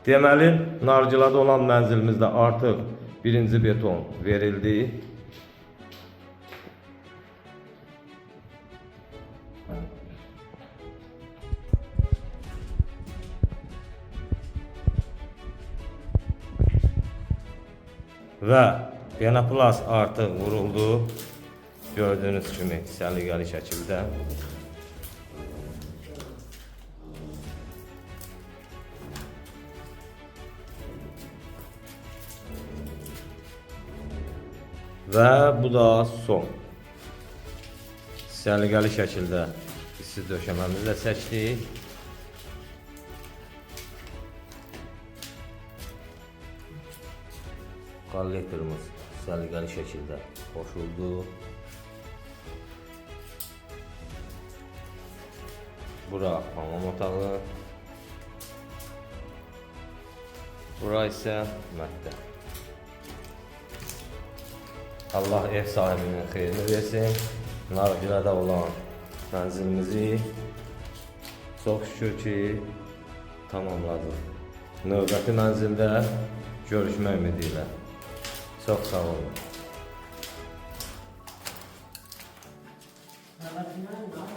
Deməli, Nargilada olan mənzilimizdə artıq birinci beton verildi. Və Penoplast artıq vuruldu. Gördüğünüz kimi səliqəli şəkildə. Və bu da son. Səliqəli şəkildə isti döşəməmizlə çəkdik. Kollektorumuz səliqəli şəkildə qoşuldu. Bura hamam otağı. Bura isə mətbəx. Allah ev sahibinin xeyrini versin. Nargilada olan mənzilimizi çox şükür ki tamamladıq. Növbəti mənzildə görüşmək ümidi ilə. Çox sağ olun.